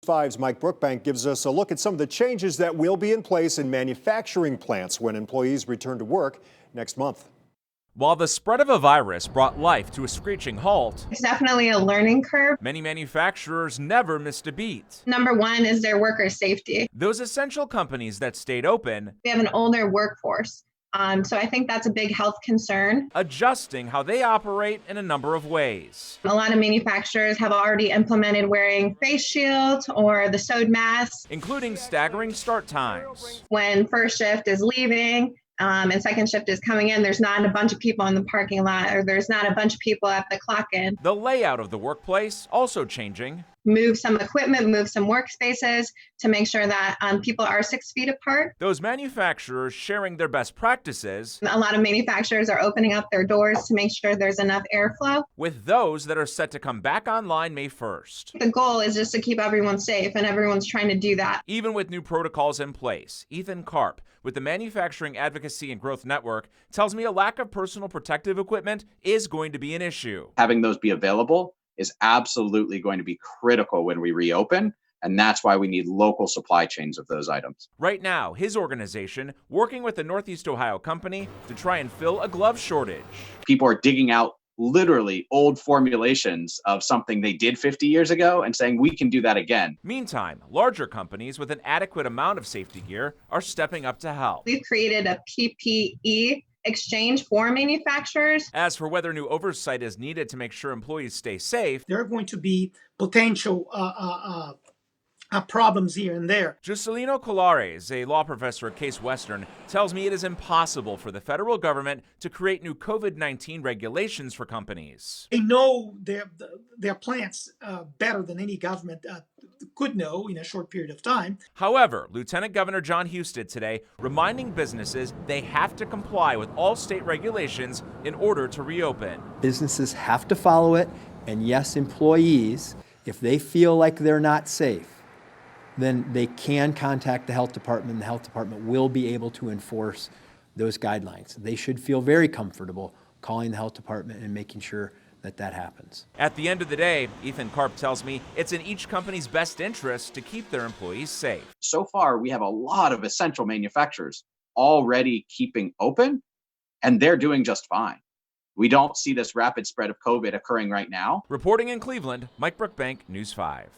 5's Mike Brookbank gives us a look at some of the changes that will be in place in manufacturing plants when employees return to work next month. While the spread of a virus brought life to a screeching halt, it's definitely a learning curve. Many manufacturers never missed a beat. Number one is their worker safety. Those essential companies that stayed open, We have an older workforce. So I think that's a big health concern. Adjusting how they operate in a number of ways. A lot of manufacturers have already implemented wearing face shields or the sewed masks, including staggering start times. When first shift is leaving, and second shift is coming in, there's not a bunch of people in the parking lot, or there's not a bunch of people at the clock in. The layout of the workplace also changing. Move some equipment, move some workspaces to make sure that people are 6 feet apart. Those manufacturers sharing their best practices. A lot of manufacturers are opening up their doors to make sure there's enough airflow. With those that are set to come back online May 1st. The goal is just to keep everyone safe, and everyone's trying to do that. Even with new protocols in place, Ethan Karp with the Manufacturing Advocacy and Growth Network tells me a lack of personal protective equipment is going to be an issue. Having those be available is absolutely going to be critical when we reopen, and that's why we need local supply chains of those items. Right now, his organization working with a Northeast Ohio company to try and fill a glove shortage. People are digging out literally old formulations of something they did 50 years ago and saying we can do that again. Meantime, larger companies with an adequate amount of safety gear are stepping up to help. We've created a PPE exchange for manufacturers. As for whether new oversight is needed to make sure employees stay safe, there are going to be potential problems here and there. Juscelino Colares, a law professor at Case Western, tells me it is impossible for the federal government to create new COVID-19 regulations for companies. They know their plants better than any government could know in a short period of time. However, Lieutenant Governor John Husted today reminding businesses they have to comply with all state regulations in order to reopen. Businesses have to follow it, and yes, employees, if they feel like they're not safe, then they can contact the health department. The health department will be able to enforce those guidelines. They should feel very comfortable calling the health department and making sure that that happens. At the end of the day, Ethan Karp tells me it's in each company's best interest to keep their employees safe. So far, we have a lot of essential manufacturers already keeping open, and they're doing just fine. We don't see this rapid spread of COVID occurring right now. Reporting in Cleveland, Mike Brookbank, News 5.